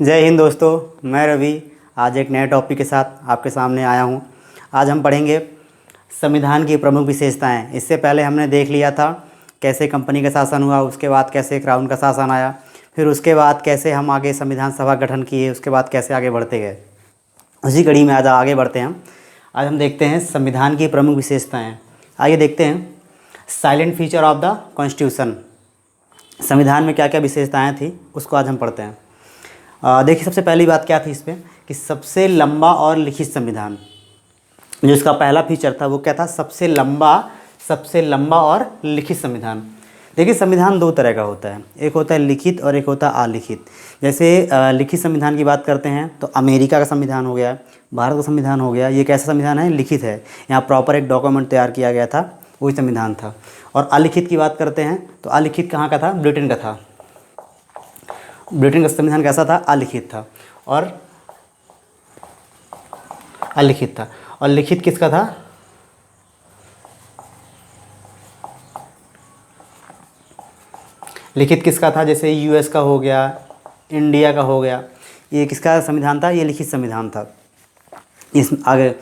जय हिंद दोस्तों, मैं रवि आज एक नए टॉपिक के साथ आपके सामने आया हूं। आज हम पढ़ेंगे संविधान की प्रमुख विशेषताएं। इससे पहले हमने देख लिया था कैसे कंपनी का शासन हुआ, उसके बाद कैसे क्राउन का शासन आया, फिर उसके बाद कैसे हम आगे संविधान सभा गठन किए, उसके बाद कैसे आगे बढ़ते गए। उसी कड़ी में आज आगे बढ़ते हैं। आज हम देखते हैं संविधान की प्रमुख विशेषताएँ। आइए देखते हैं silent feature of the constitution. संविधान में क्या क्या विशेषताएँ थी उसको आज हम पढ़ते हैं। देखिए, सबसे पहली बात क्या थी इसमें कि सबसे लंबा और लिखित संविधान। जो इसका पहला फीचर था वो क्या था? सबसे लंबा और लिखित संविधान। देखिए, संविधान दो तरह का होता है, एक होता है लिखित और एक होता है अलिखित। जैसे लिखित संविधान की बात करते हैं तो अमेरिका का संविधान हो गया, भारत का संविधान हो गया। ये कैसा संविधान है? लिखित है। यहाँ प्रॉपर एक डॉक्यूमेंट तैयार किया गया था, वही संविधान था। और अलिखित की बात करते हैं तो अलिखित कहाँ का था? ब्रिटेन का था। ब्रिटेन का संविधान कैसा था? अलिखित था। और लिखित किसका था? लिखित किसका था? जैसे यूएस का हो गया, इंडिया का हो गया, ये किसका संविधान था? ये लिखित संविधान था। इस आगे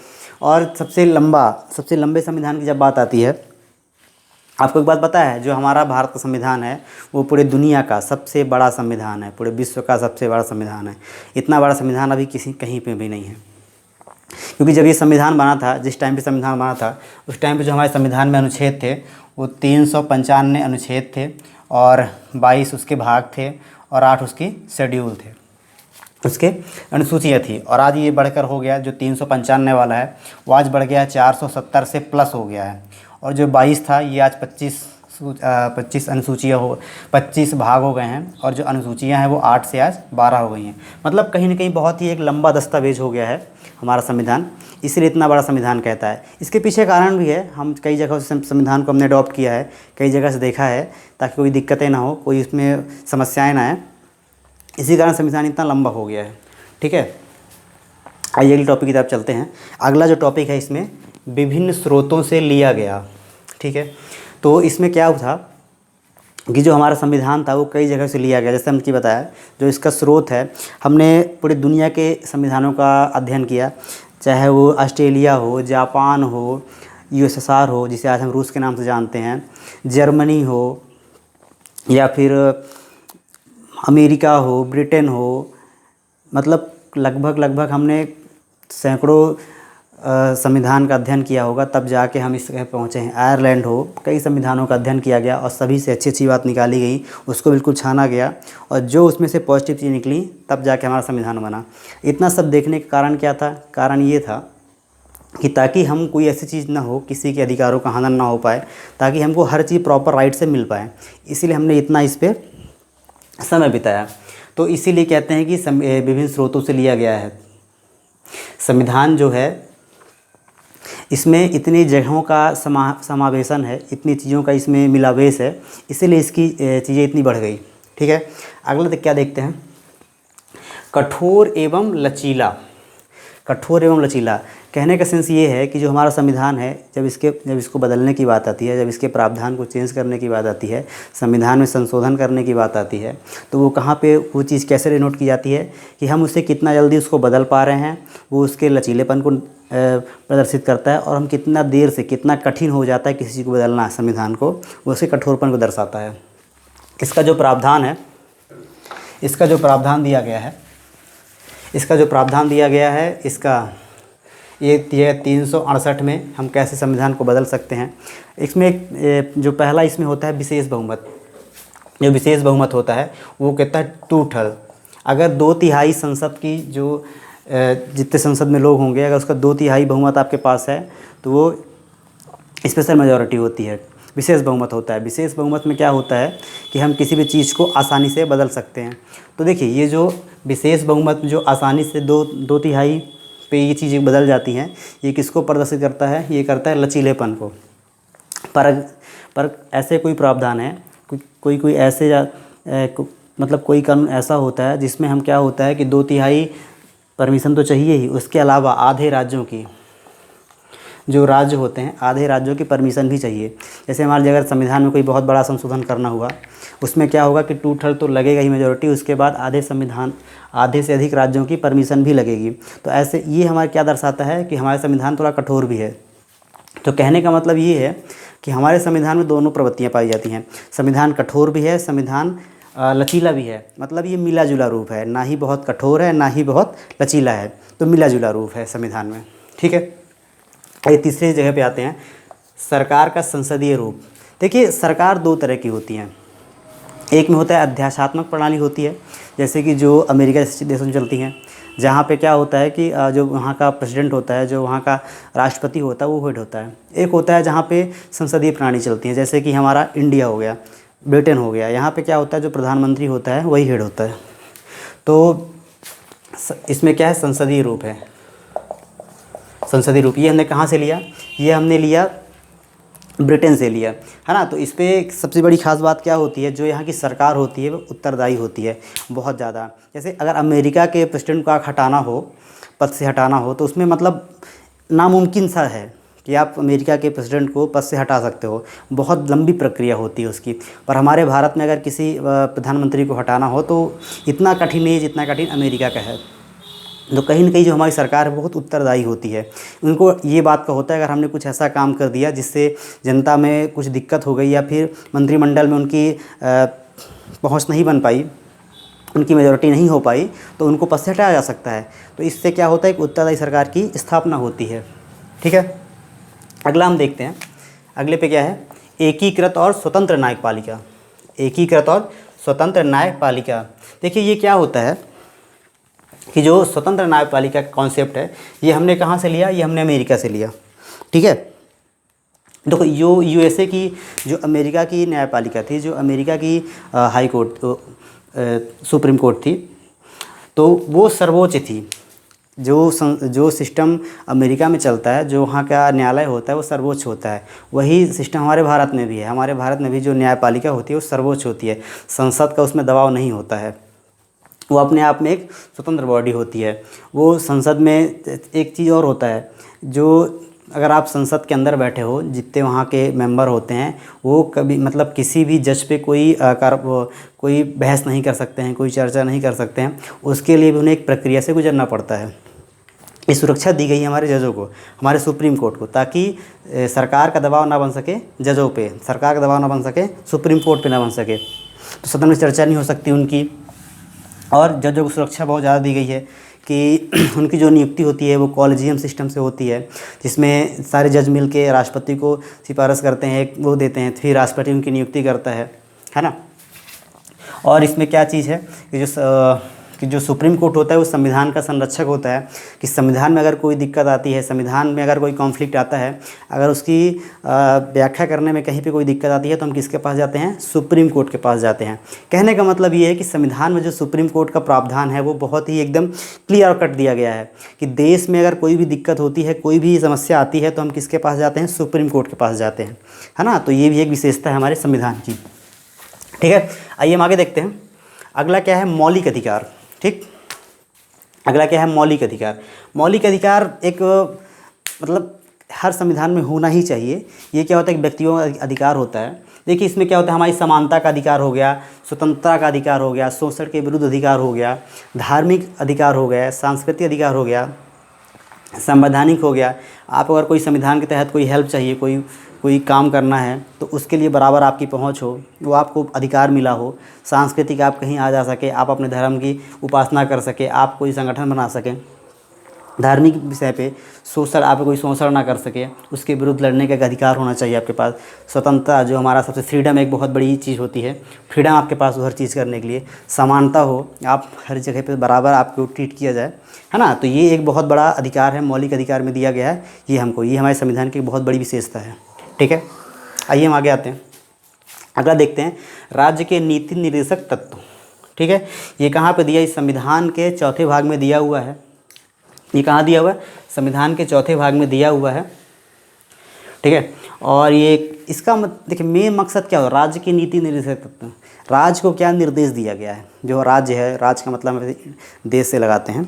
और सबसे लंबे संविधान की जब बात आती है, आपको एक बात पता है, जो हमारा भारत का संविधान है वो पूरे दुनिया का सबसे बड़ा संविधान है, पूरे विश्व का सबसे बड़ा संविधान है। इतना बड़ा संविधान अभी कहीं पे भी नहीं है। क्योंकि जब ये संविधान बना था, जिस टाइम पे संविधान बना था, उस टाइम पे जो हमारे संविधान में अनुच्छेद थे वो 395 अनुच्छेद थे और 22 उसके भाग थे और 8 उसकी शेड्यूल थे, उसके अनुसूचियाँ थी। और आज ये बढ़कर हो गया, जो 395 वाला है वो आज बढ़ गया 470 से प्लस हो गया है। और जो 22 था ये आज 25 अनुसूचियाँ 25 भाग हो गए हैं। और जो अनुसूचियाँ हैं वो 8 से आज 12 हो गई हैं। मतलब कहीं ना कहीं बहुत ही एक लंबा दस्तावेज हो गया है हमारा संविधान, इसलिए इतना बड़ा संविधान कहता है। इसके पीछे कारण भी है, हम कई जगह से संविधान को हमने अडॉप्ट किया है, कई जगह से देखा है, ताकि कोई दिक्कतें ना हो, कोई उसमें समस्याएँ ना आए। इसी कारण संविधान इतना लंबा हो गया है। ठीक है, आइए अगले टॉपिक की तरफ चलते हैं। अगला जो टॉपिक है इसमें विभिन्न स्रोतों से लिया गया। ठीक है, तो इसमें क्या था कि जो हमारा संविधान था वो कई जगह से लिया गया। जैसे हमने बताया, जो इसका स्रोत है, हमने पूरी दुनिया के संविधानों का अध्ययन किया, चाहे वो ऑस्ट्रेलिया हो, जापान हो, यूएसएसआर हो जिसे आज हम रूस के नाम से जानते हैं, जर्मनी हो, या फिर अमेरिका हो, ब्रिटेन हो। मतलब लगभग हमने सैकड़ों संविधान का अध्ययन किया होगा, तब जाके हम इस जगह पहुँचे हैं। आयरलैंड हो, कई संविधानों का अध्ययन किया गया और सभी से अच्छी बात निकाली गई, उसको बिल्कुल छाना गया और जो उसमें से पॉजिटिव चीज़ निकली तब जाके हमारा संविधान बना। इतना सब देखने का कारण क्या था? कारण ये था कि ताकि हम कोई ऐसी चीज़ ना हो, किसी के अधिकारों का हनन ना हो पाए, ताकि हमको हर चीज़ प्रॉपर राइट से मिल पाए, इसीलिए हमने इतना इस पर समय बिताया। तो इसीलिए कहते हैं कि विभिन्न स्रोतों से लिया गया है। संविधान जो है इसमें इतनी जगहों का समावेशन है, इतनी चीज़ों का इसमें मिलावेश है, इसीलिए इसकी चीज़ें इतनी बढ़ गई। ठीक है, अगला क्या देखते हैं? कठोर एवं लचीला। कठोर एवं लचीला कहने का सेंस ये है कि जो हमारा संविधान है, जब इसको बदलने की बात आती है, जब इसके प्रावधान को चेंज करने की बात आती है, संविधान में संशोधन करने की बात आती है, तो वो कहाँ पे वो चीज़ कैसे डिनोट की जाती है कि हम उससे कितना जल्दी उसको बदल पा रहे हैं, वो उसके लचीलेपन को प्रदर्शित करता है। और हम कितना देर से, कितना कठिन हो जाता है किसी चीज़ को बदलना, संविधान को, वो उसके कठोरपन को दर्शाता है। इसका जो प्रावधान है, इसका जो प्रावधान दिया गया है, इसका ये 368 में हम कैसे संविधान को बदल सकते हैं। इसमें जो पहला इसमें होता है विशेष बहुमत। जो विशेष बहुमत होता है वो कहता है 2/3। अगर 2/3 संसद की, जो जितने संसद में लोग होंगे, अगर उसका 2/3 बहुमत आपके पास है तो वो स्पेशल मेजॉरिटी होती है, विशेष बहुमत होता है। विशेष बहुमत में क्या होता है कि हम किसी भी चीज़ को आसानी से बदल सकते हैं। तो देखिए, ये जो विशेष बहुमत जो आसानी से 2/3 पे ये चीज़ें बदल जाती हैं, ये किसको प्रदर्शित करता है? ये करता है लचीलेपन को। पर ऐसे कोई प्रावधान है, कोई ऐसे मतलब कोई कानून ऐसा होता है जिसमें हम क्या होता है कि 2/3 परमिशन तो चाहिए ही, उसके अलावा आधे राज्यों की जो राज्य होते हैं, आधे राज्यों की परमिशन भी चाहिए। जैसे हमारे अगर संविधान में कोई बहुत बड़ा संशोधन करना हुआ, उसमें क्या होगा कि 2/3 तो लगेगा ही मेजोरिटी, उसके बाद आधे से अधिक राज्यों की परमिशन भी लगेगी। तो ऐसे ये हमारे क्या दर्शाता है कि हमारा संविधान थोड़ा कठोर भी है। तो कहने का मतलब ये है कि हमारे संविधान में दोनों प्रवृत्तियाँ पाई जाती हैं। संविधान कठोर भी है, संविधान लचीला भी है। मतलब ये मिला जुला रूप है, ना ही बहुत कठोर है ना ही बहुत लचीला है, तो मिला जुला रूप है संविधान में। ठीक है, ये तीसरी जगह पे आते हैं, सरकार का संसदीय रूप। देखिए सरकार दो तरह की होती हैं। एक में होता है अध्याशात्मक प्रणाली होती है, जैसे कि जो अमेरिका जैसे देशों में चलती हैं, जहाँ पे क्या होता है कि जो वहाँ का प्रेसिडेंट होता है, जो वहाँ का राष्ट्रपति होता है, वो हेड होता है। एक होता है जहाँ पे संसदीय प्रणाली चलती है, जैसे कि हमारा इंडिया हो गया, ब्रिटेन हो गया। यहाँ पे क्या होता है, जो प्रधानमंत्री होता है वही हेड होता है। तो इसमें क्या है, संसदीय रूप है। संसदीय रूप ये हमने कहाँ से लिया, ये हमने लिया ब्रिटेन से लिया, है ना। तो इस पर सबसे बड़ी खास बात क्या होती है, जो यहाँ की सरकार होती है वो उत्तरदायी होती है बहुत ज़्यादा। जैसे अगर अमेरिका के प्रेसिडेंट को हटाना हो, पद से हटाना हो, तो उसमें मतलब नामुमकिन सा है कि आप अमेरिका के प्रेसिडेंट को पद से हटा सकते हो, बहुत लंबी प्रक्रिया होती है उसकी। पर हमारे भारत में अगर किसी प्रधानमंत्री को हटाना हो तो इतना कठिन नहीं, जितना कठिन अमेरिका का है। तो कहीं न कहीं जो हमारी सरकार है बहुत उत्तरदायी होती है। उनको ये बात का होता है, अगर हमने कुछ ऐसा काम कर दिया जिससे जनता में कुछ दिक्कत हो गई, या फिर मंत्रिमंडल में उनकी पहुँच नहीं बन पाई, उनकी मेजॉरिटी नहीं हो पाई, तो उनको पद से हटाया जा सकता है। तो इससे क्या होता है कि उत्तरदायी सरकार की स्थापना होती है। ठीक है, अगला हम देखते हैं। अगले पे क्या है, एकीकृत और स्वतंत्र न्यायपालिका। एकीकृत और स्वतंत्र न्यायपालिका, देखिए ये क्या होता है कि जो स्वतंत्र न्यायपालिका का कॉन्सेप्ट है, ये हमने कहाँ से लिया, ये हमने अमेरिका से लिया। ठीक है, देखो जो यूएसए की, जो अमेरिका की न्यायपालिका थी, जो अमेरिका की हाई कोर्ट सुप्रीम कोर्ट थी, तो वो सर्वोच्च थी। जो सिस्टम अमेरिका में चलता है, जो वहाँ का न्यायालय होता है वो सर्वोच्च होता है। वही सिस्टम हमारे भारत में भी है। हमारे भारत में भी जो न्यायपालिका होती है वो सर्वोच्च होती है, संसद का उसमें दबाव नहीं होता है। वो अपने आप में एक स्वतंत्र बॉडी होती है। वो संसद में एक चीज़ और होता है, जो अगर आप संसद के अंदर बैठे हो, जितने वहाँ के मेंबर होते हैं, वो कभी मतलब किसी भी जज पे कोई बहस नहीं कर सकते हैं, कोई चर्चा नहीं कर सकते हैं। उसके लिए भी उन्हें एक प्रक्रिया से गुजरना पड़ता है। ये सुरक्षा दी गई है हमारे जजों को, हमारे सुप्रीम कोर्ट को, ताकि सरकार का दबाव ना बन सके जजों पे, सरकार का दबाव ना बन सके सुप्रीम कोर्ट पे ना बन सके, तो सदन में चर्चा नहीं हो सकती उनकी। और जजों को सुरक्षा बहुत ज़्यादा दी गई है कि उनकी जो नियुक्ति होती है वो कॉलेजियम सिस्टम से होती है, जिसमें सारे जज मिल के राष्ट्रपति को सिफारिश करते हैं, एक वो देते हैं, फिर राष्ट्रपति उनकी नियुक्ति करता है ना। और इसमें क्या चीज़ है कि जो सुप्रीम कोर्ट होता है वो संविधान का संरक्षक होता है, कि संविधान में अगर कोई दिक्कत आती है, संविधान में अगर कोई कॉन्फ्लिक्ट आता है, अगर उसकी व्याख्या करने में कहीं पे कोई दिक्कत आती है, तो हम किसके पास जाते हैं, सुप्रीम कोर्ट के पास जाते हैं। कहने का मतलब ये है कि संविधान में जो सुप्रीम कोर्ट का प्रावधान है वो बहुत ही एकदम क्लियर कट दिया गया है कि देश में अगर कोई भी दिक्कत होती है, कोई भी समस्या आती है, तो हम किसके पास जाते हैं, सुप्रीम कोर्ट के पास जाते हैं, है ना। तो ये भी एक विशेषता है हमारे संविधान की। ठीक है, आइए हम आगे देखते हैं। अगला क्या है, मौलिक अधिकार। ठीक, अगला क्या है, मौलिक अधिकार। मौलिक अधिकार एक मतलब हर संविधान में होना ही चाहिए। ये क्या होता है कि व्यक्तियों का अधिकार होता है। देखिए इसमें क्या होता है, हमारी समानता का अधिकार हो गया, स्वतंत्रता का अधिकार हो गया, शोषण के विरुद्ध अधिकार हो गया, धार्मिक अधिकार हो गया, सांस्कृतिक अधिकार हो गया, संवैधानिक हो गया। आप अगर कोई संविधान के तहत कोई हेल्प चाहिए, कोई काम करना है, तो उसके लिए बराबर आपकी पहुंच हो, वो आपको अधिकार मिला हो। सांस्कृतिक, आप कहीं आ जा सके, आप अपने धर्म की उपासना कर सके, आप कोई संगठन बना सकें। धार्मिक विषय पे शोषण, आप कोई शोषण ना कर सके, उसके विरुद्ध लड़ने का एक अधिकार होना चाहिए आपके पास। स्वतंत्रता, जो हमारा सबसे फ्रीडम एक बहुत बड़ी चीज़ होती है, फ्रीडम आपके पास हो हर चीज़ करने के लिए। समानता हो, आप हर जगह पे बराबर आपको ट्रीट किया जाए, है ना। तो ये एक बहुत बड़ा अधिकार है, मौलिक अधिकार में दिया गया है ये हमको। ये हमारे संविधान की बहुत बड़ी विशेषता है। ठीक है, आइए हम आगे आते हैं। अगला देखते हैं, राज्य के नीति निर्देशक तत्व। ठीक है, ये कहाँ पे दिया, इस संविधान के चौथे भाग में दिया हुआ है। ये कहाँ दिया हुआ है, संविधान के चौथे भाग में दिया हुआ है। ठीक है, और ये इसका देखिए मेन मकसद क्या हो, राज्य की नीति निर्देशक तत्व। राज्य को क्या निर्देश दिया गया है, जो राज्य है, राज्य का मतलब देश से लगाते हैं,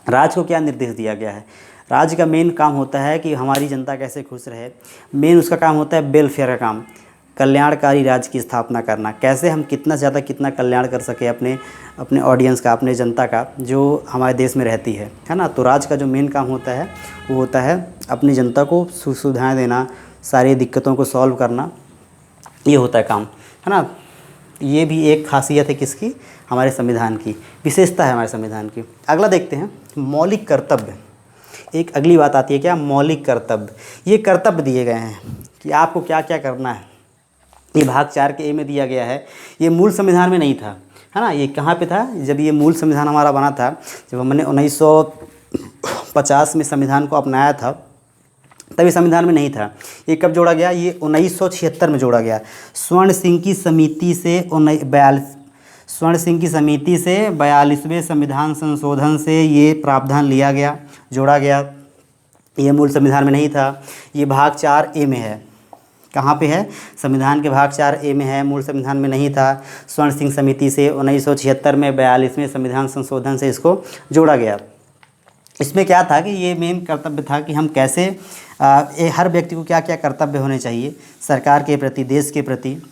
राज्य को क्या निर्देश दिया गया है। राज्य का मेन काम होता है कि हमारी जनता कैसे खुश रहे, मेन उसका काम होता है वेलफेयर का काम, कल्याणकारी राज्य की स्थापना करना, कैसे हम कितना ज़्यादा कितना कल्याण कर सके अपने अपने ऑडियंस का, अपने जनता का जो हमारे देश में रहती है ना। तो राज्य का जो मेन काम होता है वो होता है अपनी जनता को सुविधाएँ देना, सारी दिक्कतों को सॉल्व करना, ये होता है काम, है ना। ये भी एक खासियत है किसकी, हमारे संविधान की, विशेषता है हमारे संविधान की। अगला देखते हैं मौलिक कर्तव्य। एक अगली बात आती है क्या, मौलिक कर्तव्य। ये कर्तव्य दिए गए हैं कि आपको क्या क्या करना है। ये भाग 4 के ए में दिया गया है। ये मूल संविधान में नहीं था, है ना। ये कहाँ पे था, जब ये मूल संविधान हमारा बना था, जब हमने 1950 में संविधान को अपनाया था, तभी संविधान में नहीं था। ये कब जोड़ा गया, ये 1976 में जोड़ा गया। स्वर्ण सिंह की समिति से 42वें संविधान संशोधन से ये प्रावधान लिया गया, जोड़ा गया। ये मूल संविधान में नहीं था। ये भाग 4 ए में है। कहाँ पे है, संविधान के भाग 4 ए में है, मूल संविधान में नहीं था। स्वर्ण सिंह समिति से 1976 में 42वें संविधान संशोधन से इसको जोड़ा गया। इसमें क्या था कि ये मेन कर्तव्य था कि हम कैसे हर व्यक्ति को क्या क्या कर्तव्य होने चाहिए सरकार के प्रति, देश के प्रति,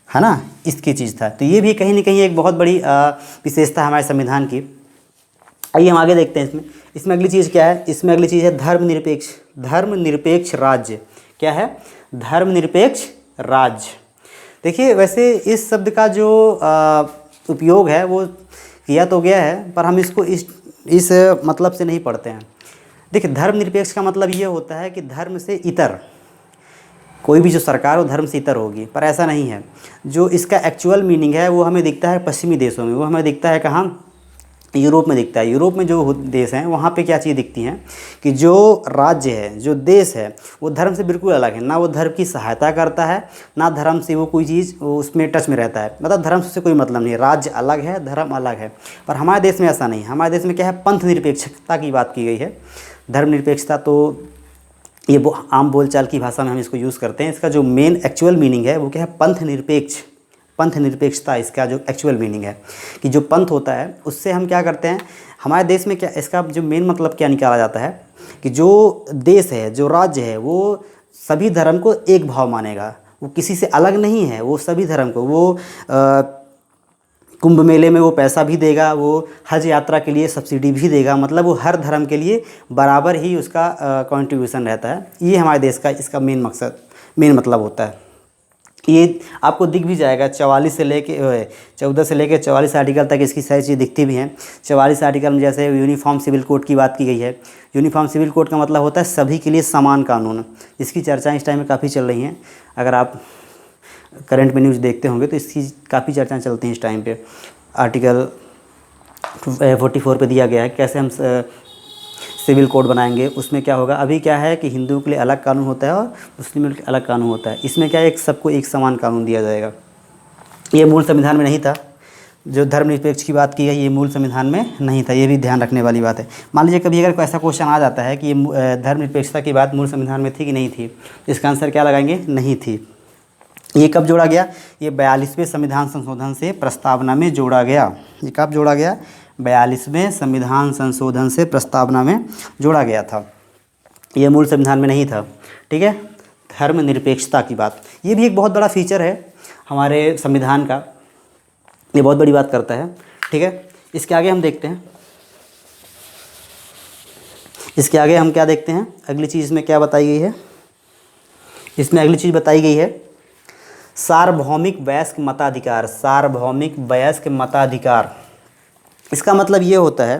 है ना, इसकी चीज़ था। तो ये भी कहीं ना कहीं एक बहुत बड़ी विशेषता हमारे संविधान की। आइए हम आगे देखते हैं। इसमें अगली चीज़ क्या है, इसमें अगली चीज़ है धर्मनिरपेक्ष राज्य। क्या है, धर्मनिरपेक्ष राज्य। देखिए वैसे इस शब्द का जो उपयोग है वो किया तो गया है, पर हम इसको इस मतलब से नहीं पढ़ते हैं। देखिए धर्मनिरपेक्ष का मतलब ये होता है कि धर्म से इतर कोई भी जो सरकार हो धर्म से इतर होगी, पर ऐसा नहीं है। जो इसका एक्चुअल मीनिंग है वो हमें दिखता है पश्चिमी देशों में, वो हमें दिखता है कहाँ, यूरोप में दिखता है। यूरोप में जो देश हैं वहाँ पे क्या चीज़ दिखती हैं कि जो राज्य है, जो देश है, वो धर्म से बिल्कुल अलग है। ना वो धर्म की सहायता करता है, ना धर्म से वो कोई चीज़ उसमें टच में रहता है। मतलब धर्म से कोई मतलब नहीं है। राज्य अलग है, धर्म अलग है। पर हमारे देश में ऐसा नहीं है। हमारे देश में क्या है, पंथ निरपेक्षता की बात की गई है। धर्म निरपेक्षता तो ये आम बोलचाल की भाषा में हम इसको यूज़ करते हैं। इसका जो मेन एक्चुअल मीनिंग है वो क्या है, पंथ निरपेक्षता। इसका जो एक्चुअल मीनिंग है कि जो पंथ होता है उससे हम क्या करते हैं हमारे देश में, क्या इसका जो मेन मतलब क्या निकाला जाता है कि जो देश है, जो राज्य है, वो सभी धर्म को एक भाव मानेगा। वो किसी से अलग नहीं है, वो सभी धर्म को, वो कुंभ मेले में वो पैसा भी देगा, वो हज यात्रा के लिए सब्सिडी भी देगा। मतलब वो हर धर्म के लिए बराबर ही उसका कंट्रीब्यूशन रहता है। ये हमारे देश का इसका मेन मतलब होता है। ये आपको दिख भी जाएगा 14 से लेके 44 आर्टिकल तक इसकी सारी चीज़ दिखती भी हैं। 44 आर्टिकल में जैसे यूनिफॉर्म सिविल कोड की बात की गई है। यूनिफॉर्म सिविल कोड का मतलब होता है सभी के लिए समान कानून। इसकी चर्चाएं इस टाइम में काफ़ी चल रही हैं। अगर आप करंट में न्यूज़ देखते होंगे तो इसकी काफ़ी चर्चाएं चलती हैं इस टाइम पे। आर्टिकल 44 पे दिया गया है कैसे हम सिविल कोड बनाएंगे। उसमें क्या होगा, अभी क्या है कि हिंदुओं के लिए अलग कानून होता है और मुस्लिमों के लिए अलग कानून होता है। इसमें क्या है, एक सबको एक समान कानून दिया जाएगा। ये मूल संविधान में नहीं था। जो धर्मनिरपेक्ष की बात की है ये मूल संविधान में नहीं था। ये भी ध्यान रखने वाली बात है। मान लीजिए कभी अगर कोई ऐसा क्वेश्चन आ जाता है कि ये धर्मनिरपेक्षता की बात मूल संविधान में थी कि नहीं थी, तो इसका आंसर क्या लगाएंगे, नहीं थी। ये कब जोड़ा गया, ये 42वें संविधान संशोधन से प्रस्तावना में जोड़ा गया। ये कब जोड़ा गया, 42वें संविधान संशोधन से प्रस्तावना में जोड़ा गया था। ये मूल संविधान में नहीं था। ठीक है, धर्मनिरपेक्षता की बात, ये भी एक बहुत बड़ा फीचर है हमारे संविधान का। ये बहुत बड़ी बात करता है। ठीक है, इसके आगे हम देखते हैं। इसके आगे हम क्या देखते हैं, अगली चीज़ में क्या बताई गई है। इसमें अगली चीज़ बताई गई है सार्वभौमिक वयस्क मताधिकार। सार्वभौमिक वयस्क मताधिकार, इसका मतलब ये होता है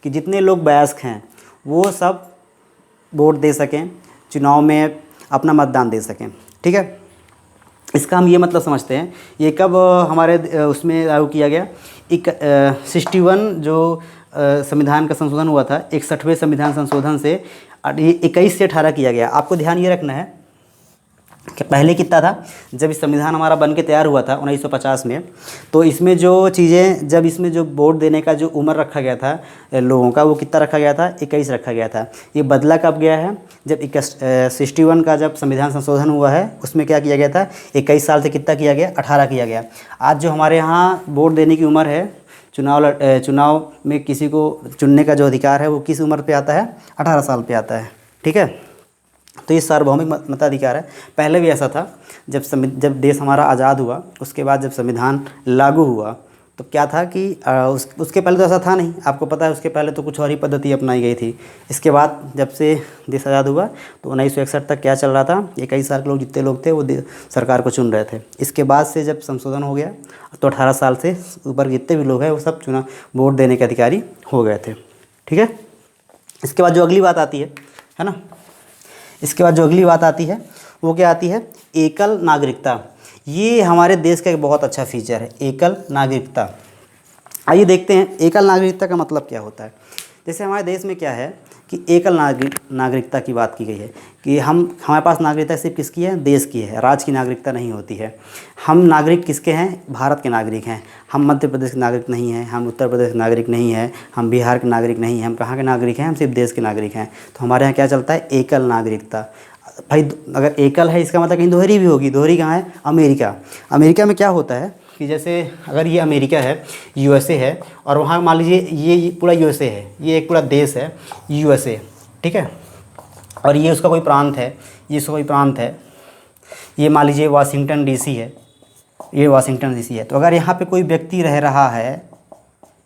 कि जितने लोग वयस्क हैं वो सब वोट दे सकें, चुनाव में अपना मतदान दे सकें। ठीक है, इसका हम ये मतलब समझते हैं। ये कब हमारे उसमें लागू किया गया, 61 जो संविधान का संशोधन हुआ था, 61वें संविधान संशोधन से 21 से 18 किया गया। आपको ध्यान ये रखना है कि पहले कितना था, जब इस संविधान हमारा बन के तैयार हुआ था 1950 में, तो इसमें जो चीज़ें, जब इसमें जो वोट देने का जो उम्र रखा गया था लोगों का, वो कितना रखा गया था, 21 रखा गया था। ये बदला कब गया है, जब 61 का जब संविधान संशोधन हुआ है उसमें क्या किया गया था, 21 साल से कितना किया गया, 18 किया गया। आज जो हमारे यहाँ वोट देने की उम्र है चुनाव में किसी को चुनने का जो अधिकार है वो किस उम्र पे आता है? 18 साल पे आता है। ठीक है, तो ये सार्वभौमिक मताधिकार है। पहले भी ऐसा था, जब देश हमारा आज़ाद हुआ उसके बाद जब संविधान लागू हुआ तो क्या था कि उसके पहले तो ऐसा था नहीं, आपको पता है। उसके पहले तो कुछ और ही पद्धति अपनाई गई थी। इसके बाद जब से देश आज़ाद हुआ तो 1961 तक क्या चल रहा था, 21 साल के लोग जितने लोग थे वो सरकार को चुन रहे थे। इसके बाद से जब संशोधन हो गया तो 18 साल से ऊपर जितने भी लोग हैं वो सब वोट देने के अधिकारी हो गए थे। ठीक है, इसके बाद जो अगली बात आती है ना, इसके बाद जो अगली बात आती है वो क्या आती है? एकल नागरिकता। ये हमारे देश का एक बहुत अच्छा फीचर है, एकल नागरिकता। आइए देखते हैं एकल नागरिकता का मतलब क्या होता है। जैसे हमारे देश में क्या है कि एकल नागरिकता की बात की गई है कि हमारे पास नागरिकता सिर्फ किसकी है? देश की है, राज्य की नागरिकता नहीं होती है। हम नागरिक किसके हैं? भारत के नागरिक हैं। हम मध्य प्रदेश के नागरिक नहीं हैं, हम उत्तर प्रदेश के नागरिक नहीं हैं, हम बिहार के नागरिक नहीं हैं। हम कहाँ के नागरिक हैं? हम सिर्फ देश के नागरिक हैं। तो हमारे यहाँ क्या चलता है? एकल नागरिकता। भाई अगर एकल है इसका मतलब कहीं दोहरी भी होगी। दोहरी कहाँ है? अमेरिका। अमेरिका में क्या होता है कि जैसे अगर ये अमेरिका है, यूएसए है, और वहाँ मान लीजिए ये पूरा यूएसए है, ये एक पूरा देश है यूएसए। ठीक है, और ये उसका कोई प्रांत है, ये उसका कोई प्रांत है, ये मान लीजिए वाशिंगटन डीसी है, ये वाशिंगटन डीसी है। तो अगर यहाँ पे कोई व्यक्ति रह रहा है,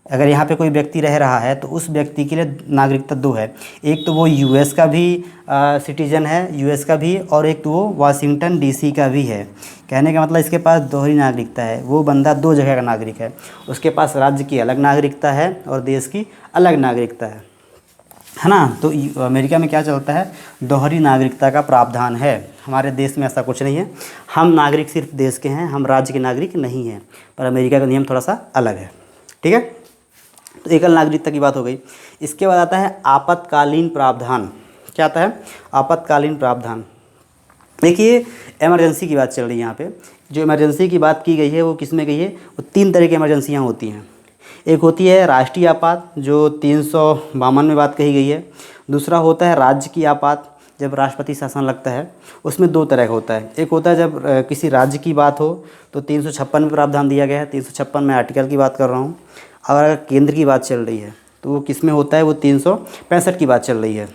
अगर यहाँ पे कोई व्यक्ति रह रहा है तो उस व्यक्ति के लिए नागरिकता दो है। एक तो वो यूएस का भी सिटीजन है, यूएस का भी, और एक तो वो वाशिंगटन डीसी का भी है। कहने का मतलब इसके पास दोहरी नागरिकता है। वो बंदा दो जगह का नागरिक है। उसके पास राज्य की अलग नागरिकता है और देश की अलग नागरिकता है ना। तो अमेरिका में क्या चलता है? दोहरी नागरिकता का प्रावधान है। हमारे देश में ऐसा कुछ नहीं है। हम नागरिक सिर्फ देश के हैं, हम राज्य के नागरिक नहीं हैं। पर अमेरिका का नियम थोड़ा सा अलग है। ठीक है, तो एकल नागरिकता की बात हो गई। इसके बाद आता है आपातकालीन प्रावधान। क्या आता है? आपातकालीन प्रावधान। देखिए इमरजेंसी की बात चल रही है यहाँ पे। जो इमरजेंसी की बात की गई है वो किस में गई है? वो 3 तरह की इमरजेंसियाँ होती हैं। एक होती है राष्ट्रीय आपात, जो 352 में बात कही गई है। दूसरा होता है राज्य की आपात, जब राष्ट्रपति शासन लगता है। उसमें 2 तरह का होता है। एक होता है जब किसी राज्य की बात हो तो 356 में प्रावधान दिया गया है। 356 में आर्टिकल की बात कर रहा हूँ। अगर केंद्र की बात चल रही है तो वो किस में होता है? वो 365 की बात चल रही है।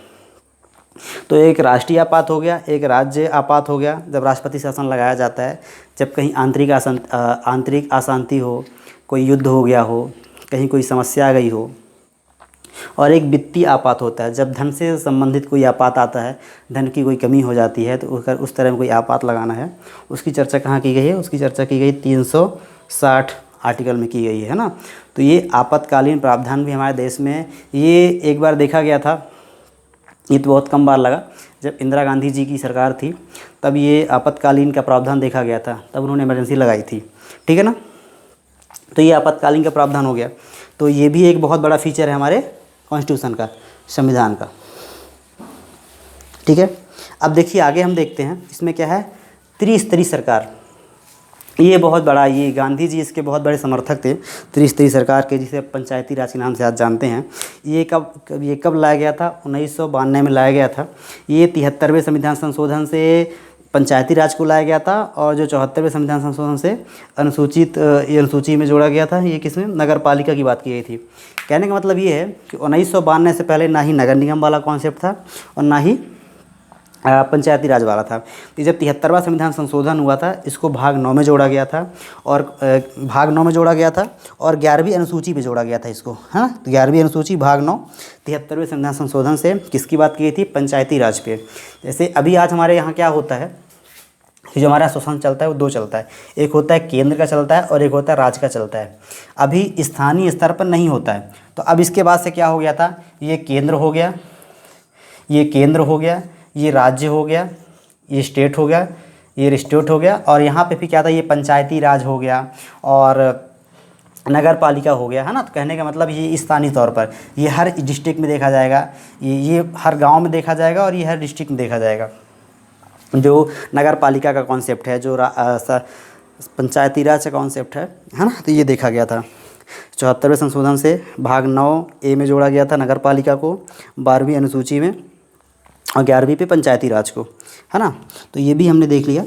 तो एक राष्ट्रीय आपात हो गया, एक राज्य आपात हो गया, जब राष्ट्रपति शासन लगाया जाता है। जब कहीं आंतरिक अशांति हो, कोई युद्ध हो गया हो, कहीं कोई समस्या आ गई हो। और एक वित्तीय आपात होता है, जब धन से संबंधित कोई आपात आता है, धन की कोई कमी हो जाती है तो उस तरह में कोई आपात लगाना है। उसकी चर्चा कहाँ की गई है? उसकी चर्चा की गई 360 आर्टिकल में की गई है ना। तो ये आपातकालीन प्रावधान भी हमारे देश में ये एक बार देखा गया था। ये तो बहुत कम बार लगा। जब इंदिरा गांधी जी की सरकार थी तब ये आपातकालीन का प्रावधान देखा गया था, तब उन्होंने इमरजेंसी लगाई थी। ठीक है ना, तो ये आपातकालीन का प्रावधान हो गया। तो ये भी एक बहुत बड़ा फीचर है हमारे कॉन्स्टिट्यूशन का, संविधान का। ठीक है, अब देखिए आगे हम देखते हैं इसमें क्या है? त्रिस्तरीय सरकार। ये बहुत बड़ा, ये गांधी जी इसके बहुत बड़े समर्थक थे, त्रिस्तरीय सरकार के, जिसे पंचायती राज के नाम से आज जानते हैं। ये कब लाया गया था? 1992 में लाया गया था। ये 73वें संविधान संशोधन से पंचायती राज को लाया गया था, और जो 74वें संविधान संशोधन से अनुसूची में जोड़ा गया था। ये किसमें? नगर पालिका की बात की गई थी। कहने का मतलब ये है कि 1992 से पहले ना ही नगर निगम वाला कॉन्सेप्ट था और ना ही पंचायती राज वाला था। तो जब 73वां संविधान संशोधन हुआ था, इसको भाग 9 में जोड़ा गया था, और भाग 9 में जोड़ा गया था और 11वीं अनुसूची पे जोड़ा गया था इसको, है ना। तो 11वीं अनुसूची भाग 9 73वें संविधान संशोधन से किसकी बात की गई थी? पंचायती राज पे। जैसे अभी आज हमारे यहाँ क्या होता है कि जो हमारा शासन चलता है वो 2 चलता है। एक होता है केंद्र का चलता है और एक होता है राज्य का चलता है। अभी स्थानीय स्तर पर नहीं होता है। तो अब इसके बाद से क्या हो गया था? ये केंद्र हो गया, ये केंद्र हो गया, ये राज्य हो गया, ये स्टेट हो गया, ये स्टेट हो गया, और यहाँ पे भी क्या था? ये पंचायती राज हो गया और नगर पालिका हो गया, है ना। तो कहने का मतलब ये स्थानीय तौर पर ये हर डिस्ट्रिक्ट में देखा जाएगा, ये हर गांव में देखा जाएगा और ये हर डिस्ट्रिक्ट में देखा जाएगा। जो नगर पालिका का कॉन्सेप्ट है, जो पंचायती राज का कॉन्सेप्ट है ना, तो ये देखा गया था। 74वें संशोधन से भाग 9A में जोड़ा गया था नगर पालिका को 12वीं अनुसूची में, और 11वीं पे पंचायती राज को, है ना। तो ये भी हमने देख लिया।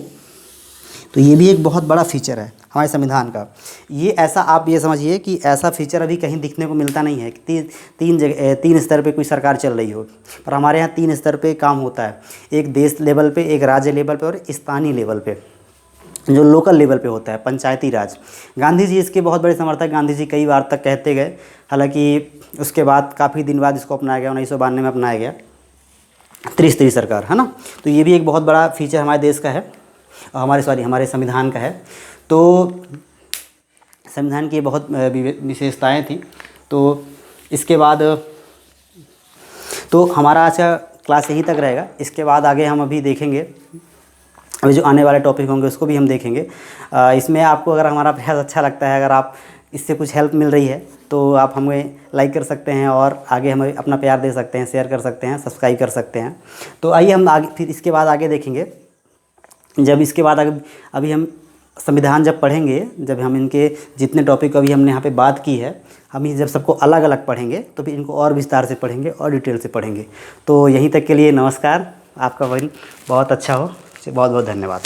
तो ये भी एक बहुत बड़ा फीचर है हमारे संविधान का। ये ऐसा, आप ये समझिए कि ऐसा फीचर अभी कहीं दिखने को मिलता नहीं है कि तीन जगह, तीन स्तर पे कोई सरकार चल रही हो, पर हमारे यहाँ 3 स्तर पे काम होता है। एक देश लेवल पे, एक राज्य लेवल पे और स्थानीय लेवल पे, जो लोकल लेवल पे होता है, पंचायती राज। गांधी जी इसके बहुत बड़े समर्थक, गांधी जी कई बार तक कहते गए, हालांकि उसके बाद काफ़ी दिन बाद इसको अपनाया गया, 1992 में अपनाया गया त्रिस्तरीय सरकार, है ना। तो ये भी एक बहुत बड़ा फीचर हमारे देश का है, हमारे संविधान का है। तो संविधान की बहुत विशेषताएं थी। तो इसके बाद तो हमारा आज का क्लास यहीं तक रहेगा। इसके बाद आगे हम अभी देखेंगे, अभी जो आने वाले टॉपिक होंगे उसको भी हम देखेंगे। इसमें आपको अगर हमारा प्रयास अच्छा लगता है, अगर आप इससे कुछ हेल्प मिल रही है, तो आप हमें लाइक कर सकते हैं और आगे हमें अपना प्यार दे सकते हैं, शेयर कर सकते हैं, सब्सक्राइब कर सकते हैं। तो आइए हम आगे फिर इसके बाद आगे देखेंगे। जब इसके बाद अभी हम संविधान जब पढ़ेंगे, जब हम इनके जितने टॉपिक अभी हमने यहाँ पे बात की है, हम ये जब सबको अलग अलग पढ़ेंगे तो फिर इनको और विस्तार से पढ़ेंगे और डिटेल से पढ़ेंगे। तो यहीं तक के लिए नमस्कार, आपका दिन बहुत अच्छा हो, बहुत बहुत धन्यवाद।